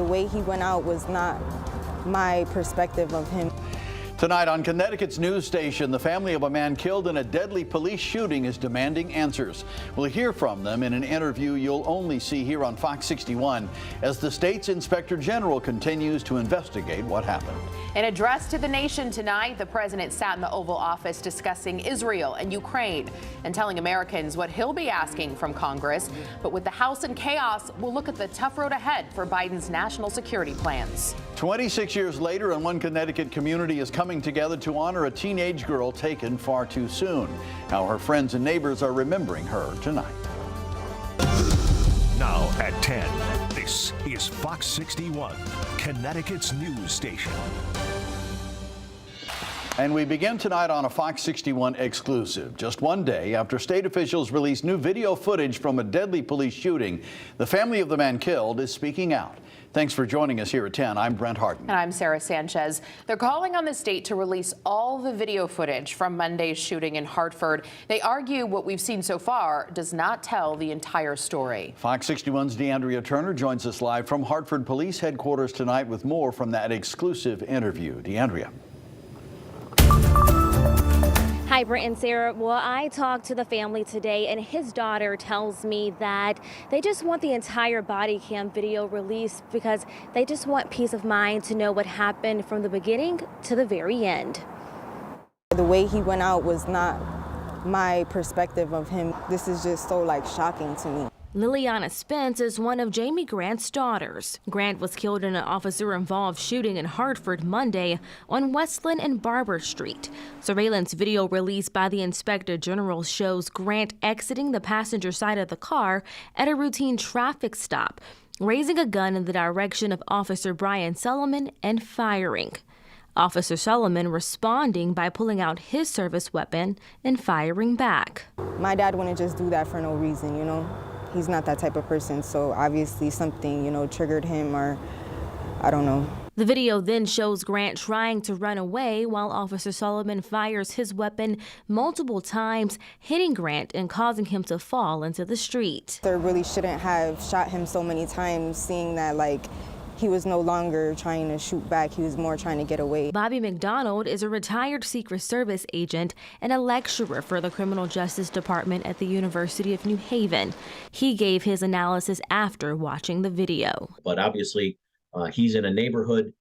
way he went out was not my perspective of him. Tonight on Connecticut's news station, the family of a man killed in a deadly police shooting is demanding answers. We'll hear from them in an interview you'll only see here on Fox 61 as the state's Inspector General continues to investigate what happened. In an address to the nation tonight, the president sat in the Oval Office discussing Israel and Ukraine and telling Americans what he'll be asking from Congress. But with the House in chaos, we'll look at the tough road ahead for Biden's national security plans. 26 years later, and one Connecticut community is coming together to honor a teenage girl taken far too soon. How her friends and neighbors are remembering her tonight. Now at 10, this is Fox 61, Connecticut's news station. And we begin tonight on a Fox 61 exclusive. Just one day after state officials released new video footage from a deadly police shooting, the family of the man killed is speaking out. Thanks for joining us here at 10. I'm Brent Harden. And I'm Sarah Sanchez. They're calling on the state to release all the video footage from Monday's shooting in Hartford. They argue what we've seen so far does not tell the entire story. Fox 61's DeAndrea Turner joins us live from Hartford Police Headquarters tonight with more from that exclusive interview. DeAndrea. Hi, Brent and Sarah. Well, I talked to the family today, and his daughter tells me that they just want the entire body cam video released because they just want peace of mind to know what happened from the beginning to the very end. The way he went out was not my perspective of him. This is just so shocking to me. Liliana Spence is one of Jamie Grant's daughters. Grant was killed in an officer-involved shooting in Hartford Monday on Westland and Barber Street. Surveillance video released by the Inspector General shows Grant exiting the passenger side of the car at a routine traffic stop, raising a gun in the direction of Officer Brian Solomon and firing. Officer Solomon responding by pulling out his service weapon and firing back. My dad wouldn't just do that for no reason, you know? He's not that type of person, so obviously something, triggered him, or I don't know. The video then shows Grant trying to run away while Officer Solomon fires his weapon multiple times, hitting Grant and causing him to fall into the street. They really shouldn't have shot him so many times, seeing that he was no longer trying to shoot back. He was more trying to get away. Bobby McDonald is a retired Secret Service agent and a lecturer for the Criminal Justice Department at the University of New Haven. He gave his analysis after watching the video. But obviously, he's in a neighborhood.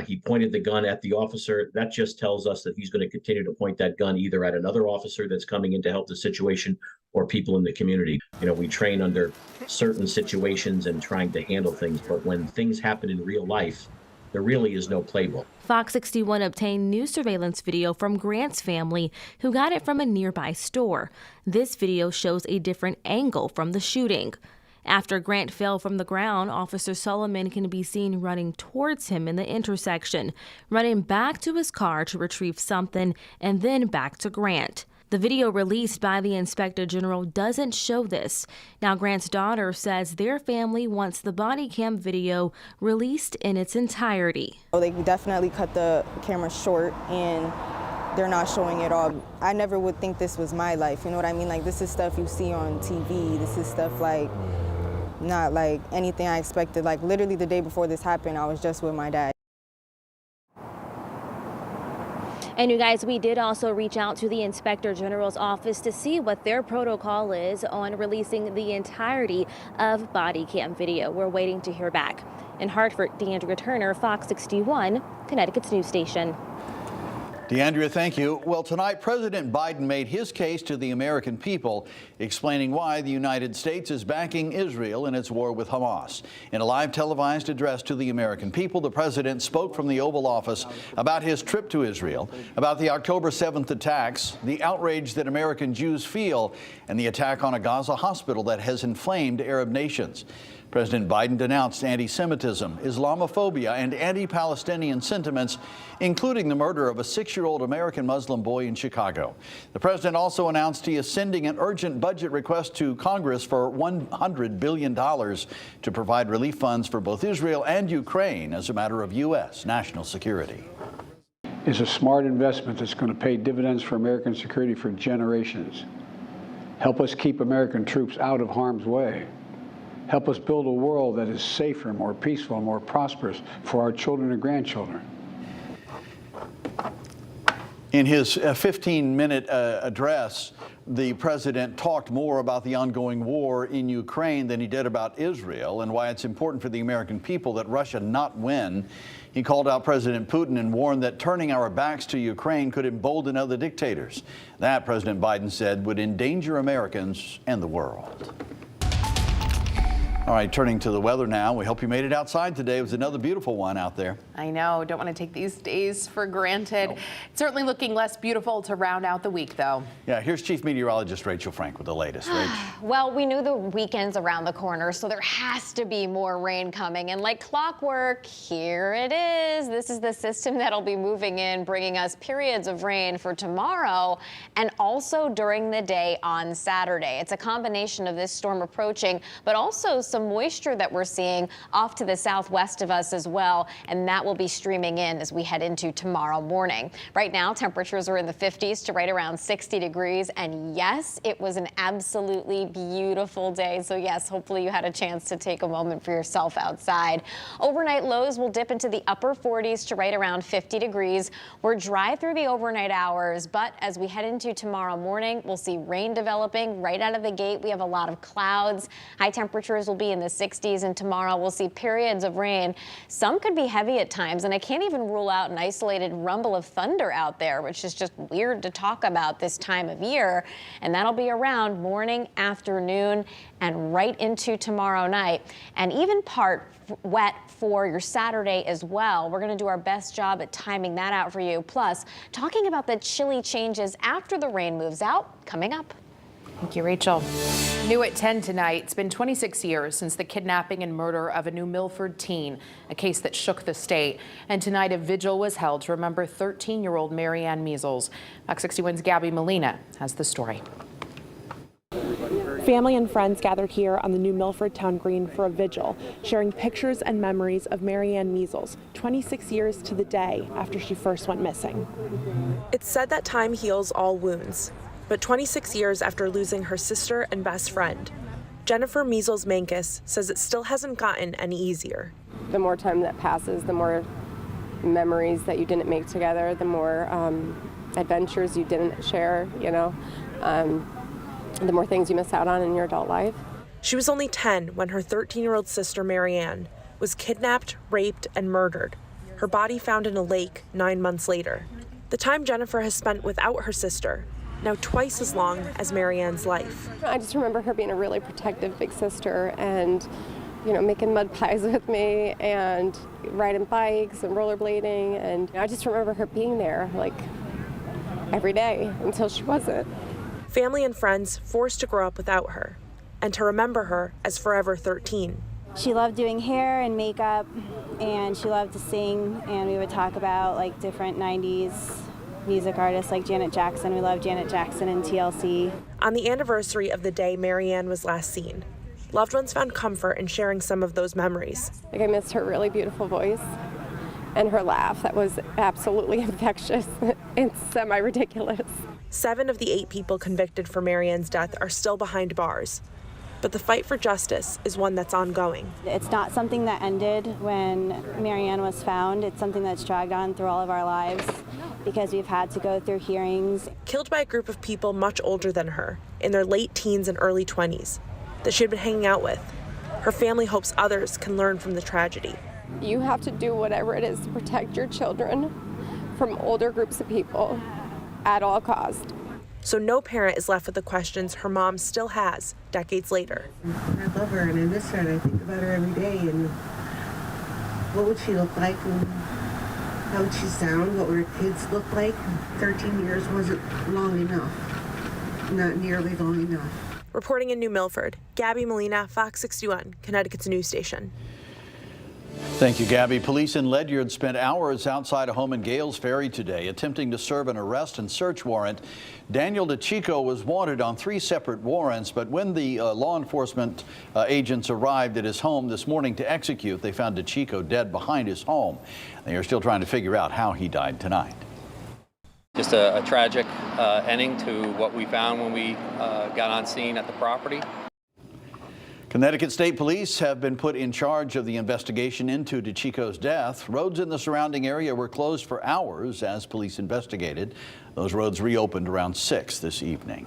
He pointed the gun at the officer. That just tells us that he's going to continue to point that gun either at another officer that's coming in to help the situation or people in the community. We train under certain situations and trying to handle things, but when things happen in real life, there really is no playbook. Fox 61 obtained new surveillance video from Grant's family, who got it from a nearby store. This video shows a different angle from the shooting. After Grant fell from the ground, Officer Solomon can be seen running towards him in the intersection, running back to his car to retrieve something, and then back to Grant. The video released by the Inspector General doesn't show this. Now, Grant's daughter says their family wants the body cam video released in its entirety. They definitely cut the camera short, and they're not showing it all. I never would think this was my life, you know what I mean? This is stuff you see on TV. This is stuff not anything I expected. Literally the day before this happened, I was just with my dad. And you guys, we did also reach out to the Inspector General's office to see what their protocol is on releasing the entirety of body cam video. We're waiting to hear back. In Hartford, DeAndrea Turner, Fox 61, Connecticut's news station. DeAndrea, thank you. Well, tonight, President Biden made his case to the American people, explaining why the United States is backing Israel in its war with Hamas. In a live televised address to the American people, the president spoke from the Oval Office about his trip to Israel, about the October 7th attacks, the outrage that American Jews feel, and the attack on a Gaza hospital that has inflamed Arab nations. President Biden denounced anti-Semitism, Islamophobia, and anti-Palestinian sentiments, including the murder of a 6-year-old American Muslim boy in Chicago. The president also announced he is sending an urgent budget request to Congress for $100 billion to provide relief funds for both Israel and Ukraine as a matter of U.S. national security. It's a smart investment that's going to pay dividends for American security for generations. Help us keep American troops out of harm's way. Help us build a world that is safer, more peaceful, more prosperous for our children and grandchildren. In his 15-minute address, the president talked more about the ongoing war in Ukraine than he did about Israel and why it's important for the American people that Russia not win. He called out President Putin and warned that turning our backs to Ukraine could embolden other dictators. That, President Biden said, would endanger Americans and the world. All right, turning to the weather now. We hope you made it outside today. It was another beautiful one out there. I know. Don't want to take these days for granted. Nope. It's certainly looking less beautiful to round out the week, though. Yeah, here's Chief Meteorologist Rachel Frank with the latest. Rach. Well, we knew the weekend's around the corner, so there has to be more rain coming. And like clockwork, here it is. This is the system that'll be moving in, bringing us periods of rain for tomorrow and also during the day on Saturday. It's a combination of this storm approaching, but also some moisture that we're seeing off to the southwest of us as well, and that will be streaming in as we head into tomorrow morning. Right now, temperatures are in the 50s to right around 60 degrees, and yes, it was an absolutely beautiful day. So yes, hopefully you had a chance to take a moment for yourself outside. Overnight lows will dip into the upper 40s to right around 50 degrees. We're dry through the overnight hours, but as we head into tomorrow morning, we'll see rain developing right out of the gate. We have a lot of clouds. High temperatures will be in the 60s, and tomorrow we'll see periods of rain. Some could be heavy at times, and I can't even rule out an isolated rumble of thunder out there, which is just weird to talk about this time of year. And that'll be around morning, afternoon, and right into tomorrow night, and even part wet for your Saturday as well. We're going to do our best job at timing that out for you. Plus, talking about the chilly changes after the rain moves out, coming up. Thank you, Rachel. New at 10 tonight. It's been 26 years since the kidnapping and murder of a New Milford teen, a case that shook the state. And tonight a vigil was held to remember 13-year-old Marianne Measles. Fox 61's Gabby Molina has the story. Family and friends gathered here on the New Milford town green for a vigil, sharing pictures and memories of Marianne Measles, 26 years to the day after she first went missing. It's said that time heals all wounds. But 26 years after losing her sister and best friend, Jennifer Measles Mankus says it still hasn't gotten any easier. The more time that passes, the more memories that you didn't make together, the more adventures you didn't share, the more things you miss out on in your adult life. She was only 10 when her 13-year-old sister Marianne was kidnapped, raped, and murdered. Her body found in a lake 9 months later. The time Jennifer has spent without her sister, now twice as long as Marianne's life. I just remember her being a really protective big sister and, making mud pies with me and riding bikes and rollerblading. And I just remember her being there every day until she wasn't. Family and friends forced to grow up without her and to remember her as Forever 13. She loved doing hair and makeup, and she loved to sing, and we would talk about different 90s music artists like Janet Jackson. We love Janet Jackson and TLC. On the anniversary of the day Marianne was last seen, loved ones found comfort in sharing some of those memories. I missed her really beautiful voice and her laugh that was absolutely infectious and semi-ridiculous. 7 of the 8 people convicted for Marianne's death are still behind bars. But the fight for justice is one that's ongoing. It's not something that ended when Marianne was found. It's something that's dragged on through all of our lives because we've had to go through hearings. Killed by a group of people much older than her, in their late teens and early 20s, that she had been hanging out with. Her family hopes others can learn from the tragedy. You have to do whatever it is to protect your children from older groups of people at all costs. So no parent is left with the questions her mom still has decades later. I love her and I miss her and I think about her every day, and what would she look like and how would she sound, what would her kids look like? 13 years wasn't long enough, not nearly long enough. Reporting in New Milford, Gabby Molina, Fox 61, Connecticut's news station. Thank you, Gabby. Police in Ledyard spent hours outside a home in Gales Ferry today attempting to serve an arrest and search warrant. Daniel DeChico was wanted on 3 separate warrants, but when the law enforcement agents arrived at his home this morning to execute, they found DeChico dead behind his home. They are still trying to figure out how he died tonight. Just a tragic ending to what we found when we got on scene at the property. Connecticut State Police have been put in charge of the investigation into DeChico's death. Roads in the surrounding area were closed for hours as police investigated. Those roads reopened around 6 this evening.